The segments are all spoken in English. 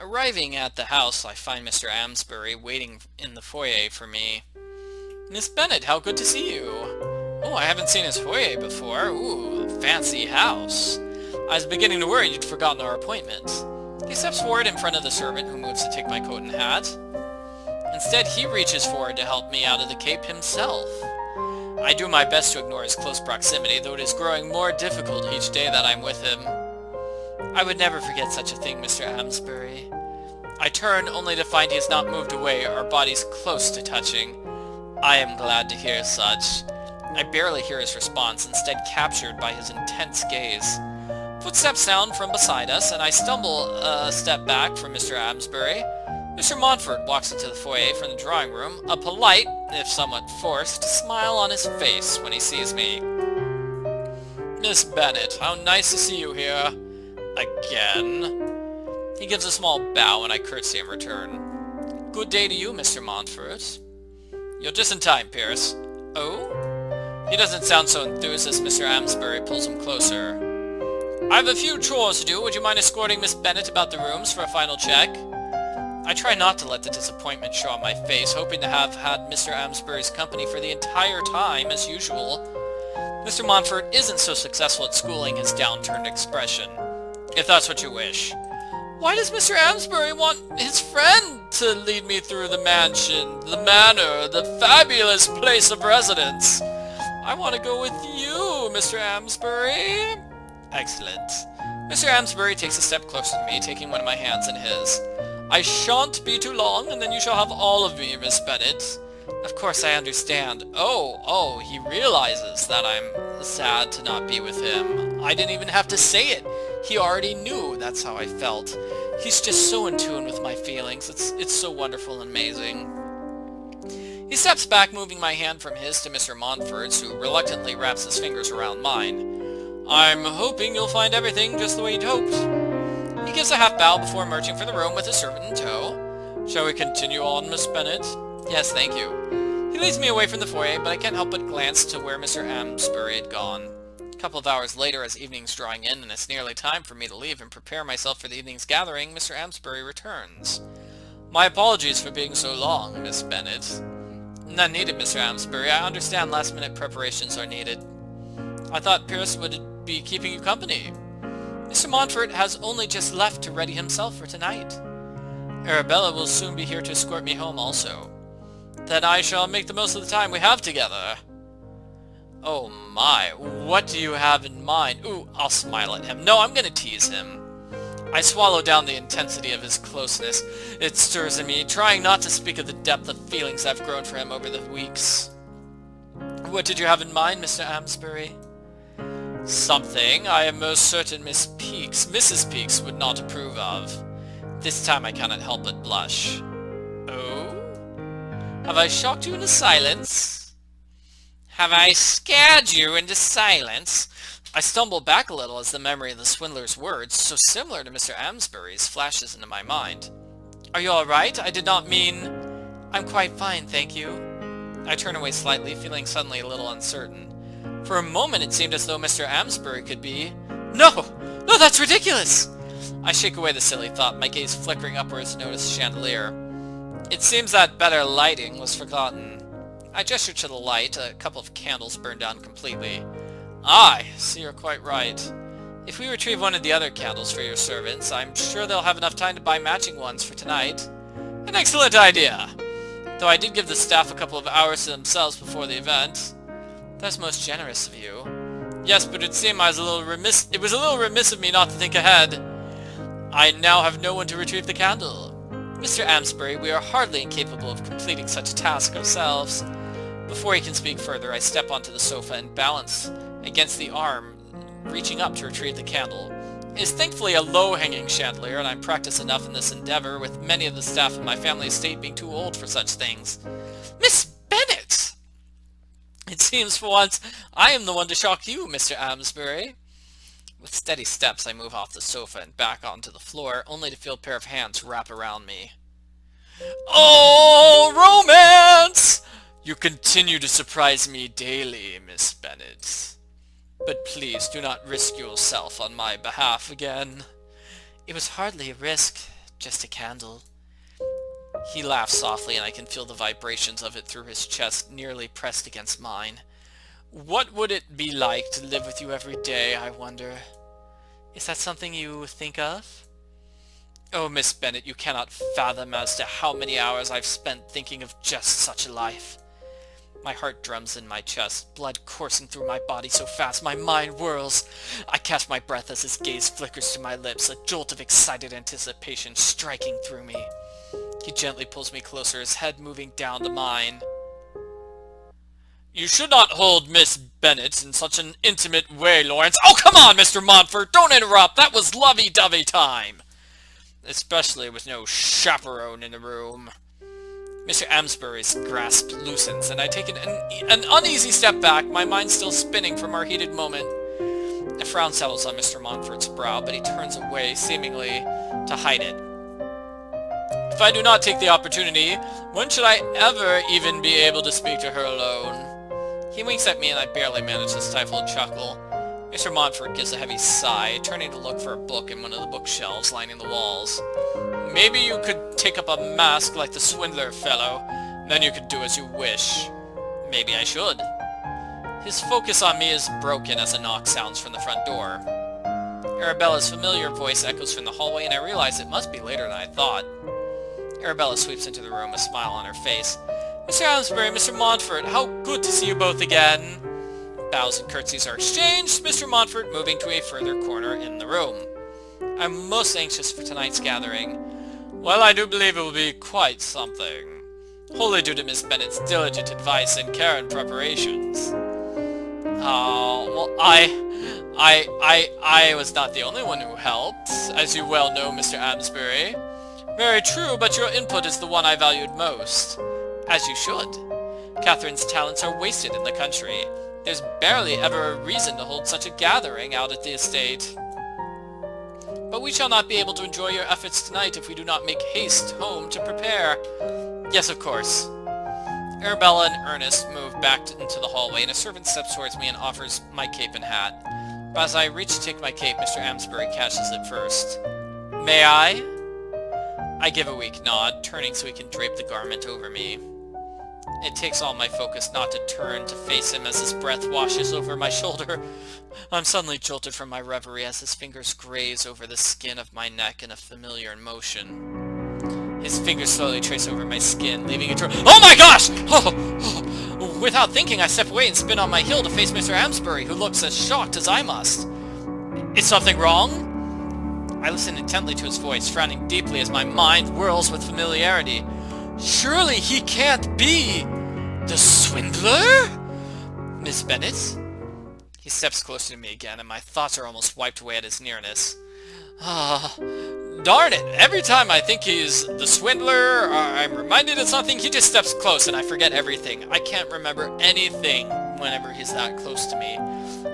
Arriving at the house, I find Mr. Amesbury waiting in the foyer for me. Miss Bennet, how good to see you. Oh, I haven't seen his foyer before. Ooh, fancy house. I was beginning to worry you'd forgotten our appointment. He steps forward in front of the servant, who moves to take my coat and hat. Instead, he reaches forward to help me out of the cape himself. I do my best to ignore his close proximity, though it is growing more difficult each day that I'm with him. I would never forget such a thing, Mr. Amesbury. I turn only to find he has not moved away, our bodies close to touching. I am glad to hear such. I barely hear his response, instead captured by his intense gaze. Footsteps sound from beside us, and I stumble a step back from Mr. Amesbury. Mr. Montfort walks into the foyer from the drawing room, a polite, if somewhat forced, smile on his face when he sees me. Miss Bennet, how nice to see you here. Again. He gives a small bow, and I curtsy in return. Good day to you, Mr. Montfort. You're just in time, Pierce. Oh? He doesn't sound so enthused as Mr. Amesbury pulls him closer. I have a few chores to do. Would you mind escorting Miss Bennet about the rooms for a final check? I try not to let the disappointment show on my face, hoping to have had Mr. Amesbury's company for the entire time, as usual. Mr. Montfort isn't so successful at schooling his downturned expression. If that's what you wish. Why does Mr. Amesbury want his friend to lead me through the mansion, the manor, the fabulous place of residence? I want to go with you, Mr. Amesbury. Excellent. Mr. Amesbury takes a step closer to me, taking one of my hands in his. I shan't be too long, and then you shall have all of me, Miss Bennet. Of course I understand. Oh, he realizes that I'm sad to not be with him. I didn't even have to say it. He already knew that's how I felt. He's just so in tune with my feelings. It's so wonderful and amazing. He steps back, moving my hand from his to Mr. Montfort's, who reluctantly wraps his fingers around mine. I'm hoping you'll find everything just the way you'd hoped. He gives a half bow before emerging from the room with a servant in tow. Shall we continue on, Miss Bennet? Yes, thank you. He leads me away from the foyer, but I can't help but glance to where Mr. Amesbury had gone. A couple of hours later, as evening's drawing in and it's nearly time for me to leave and prepare myself for the evening's gathering, Mr. Amesbury returns. My apologies for being so long, Miss Bennet. None needed, Mr. Amesbury. I understand last-minute preparations are needed. I thought Pierce would be keeping you company. Mr. Montfort has only just left to ready himself for tonight. Arabella will soon be here to escort me home also. Then I shall make the most of the time we have together. Oh my, what do you have in mind? Ooh, I'll smile at him. No, I'm gonna tease him. I swallow down the intensity of his closeness. It stirs in me, trying not to speak of the depth of feelings I've grown for him over the weeks. What did you have in mind, Mr. Amesbury? Something I am most certain Mrs. Peaks would not approve of. This time I cannot help but blush. Oh? Have I shocked you into silence? Have I scared you into silence? I stumble back a little as the memory of the swindler's words, so similar to Mr. Amesbury's, flashes into my mind. Are you all right? I did not mean... I'm quite fine, thank you. I turn away slightly, feeling suddenly a little uncertain. For a moment it seemed as though Mr. Amesbury could be... No! No, that's ridiculous! I shake away the silly thought, my gaze flickering upwards to notice the chandelier. It seems that better lighting was forgotten. I gesture to the light. A couple of candles burned down completely. Aye, so you're quite right. If we retrieve one of the other candles for your servants, I'm sure they'll have enough time to buy matching ones for tonight. An excellent idea! Though I did give the staff a couple of hours to themselves before the event. That's most generous of you. Yes, but it seemed it was a little remiss of me not to think ahead. I now have no one to retrieve the candle. Mr. Amesbury, we are hardly incapable of completing such a task ourselves. Before he can speak further, I step onto the sofa and balance against the arm, reaching up to retrieve the candle. It is thankfully a low-hanging chandelier, and I'm practiced enough in this endeavor, with many of the staff of my family estate being too old for such things. Miss Bennet! It seems for once I am the one to shock you, Mr. Amesbury. With steady steps, I move off the sofa and back onto the floor, only to feel a pair of hands wrap around me. Oh, romance! You continue to surprise me daily, Miss Bennet. But please do not risk yourself on my behalf again. It was hardly a risk. Just a candle. He laughs softly, and I can feel the vibrations of it through his chest, nearly pressed against mine. What would it be like to live with you every day, I wonder? Is that something you think of? Oh, Miss Bennet, you cannot fathom as to how many hours I've spent thinking of just such a life. My heart drums in my chest, blood coursing through my body so fast my mind whirls. I catch my breath as his gaze flickers to my lips, a jolt of excited anticipation striking through me. He gently pulls me closer, his head moving down to mine. You should not hold Miss Bennet in such an intimate way, Lawrence. Oh, come on, Mr. Montfort, don't interrupt. That was lovey-dovey time. Especially with no chaperone in the room. Mr. Amesbury's grasp loosens, and I take an uneasy step back, my mind still spinning from our heated moment. A frown settles on Mr. Montfort's brow, but he turns away, seemingly to hide it. If I do not take the opportunity, when should I ever even be able to speak to her alone? He winks at me, and I barely manage to stifle a chuckle. Mr. Montfort gives a heavy sigh, turning to look for a book in one of the bookshelves lining the walls. Maybe you could take up a mask like the Swindler fellow, then you could do as you wish. Maybe I should. His focus on me is broken as a knock sounds from the front door. Arabella's familiar voice echoes from the hallway, and I realize it must be later than I thought. Arabella sweeps into the room, a smile on her face. Mr. Amesbury, Mr. Montfort, how good to see you both again. Bows and curtsies are exchanged, Mr. Montfort moving to a further corner in the room. I'm most anxious for tonight's gathering. Well, I do believe it will be quite something. Wholly due to Miss Bennet's diligent advice and care in preparations. Well, I was not the only one who helped, as you well know, Mr. Amesbury. Very true, but your input is the one I valued most. As you should. Catherine's talents are wasted in the country. There's barely ever a reason to hold such a gathering out at the estate. But we shall not be able to enjoy your efforts tonight if we do not make haste home to prepare. Yes, of course. Arabella and Ernest move back into the hallway, and a servant steps towards me and offers my cape and hat. But as I reach to take my cape, Mr. Amesbury catches it first. May I? I give a weak nod, turning so he can drape the garment over me. It takes all my focus not to turn to face him as his breath washes over my shoulder. I'm suddenly jolted from my reverie as his fingers graze over the skin of my neck in a familiar motion. His fingers slowly trace over my skin, leaving a trail. Oh my gosh! Oh. Without thinking, I step away and spin on my heel to face Mr. Amesbury, who looks as shocked as I must. Is something wrong? I listen intently to his voice, frowning deeply as my mind whirls with familiarity. Surely he can't be the Swindler? Miss Bennet? He steps closer to me again, and my thoughts are almost wiped away at his nearness. Darn it! Every time I think he's the Swindler, or I'm reminded of something, he just steps close and I forget everything. I can't remember anything whenever he's that close to me.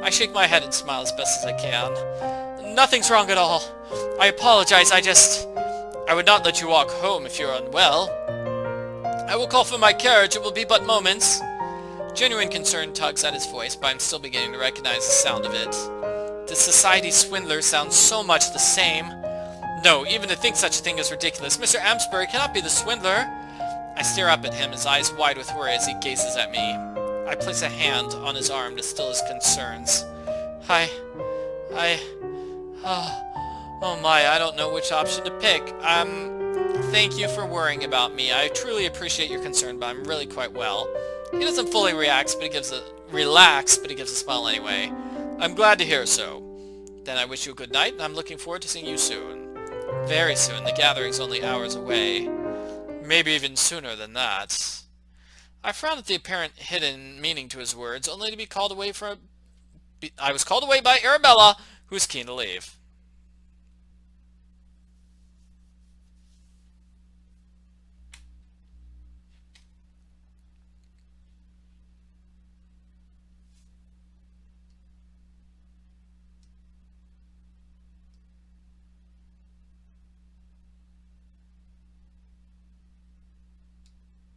I shake my head and smile as best as I can. Nothing's wrong at all. I apologize, I would not let you walk home if you're unwell. I will call for my carriage, it will be but moments. Genuine concern tugs at his voice, but I'm still beginning to recognize the sound of it. The Society Swindler sounds so much the same. No, even to think such a thing is ridiculous. Mr. Amesbury cannot be the Swindler. I stare up at him, his eyes wide with worry as he gazes at me. I place a hand on his arm to still his concerns. Oh my, I don't know which option to pick. Thank you for worrying about me. I truly appreciate your concern, but I'm really quite well. He doesn't fully relax, but he gives a smile anyway. I'm glad to hear so. Then I wish you a good night, and I'm looking forward to seeing you soon. Very soon. The gathering's only hours away. Maybe even sooner than that. I frowned at the apparent hidden meaning to his words, only to be called away I was called away by Arabella, who was keen to leave.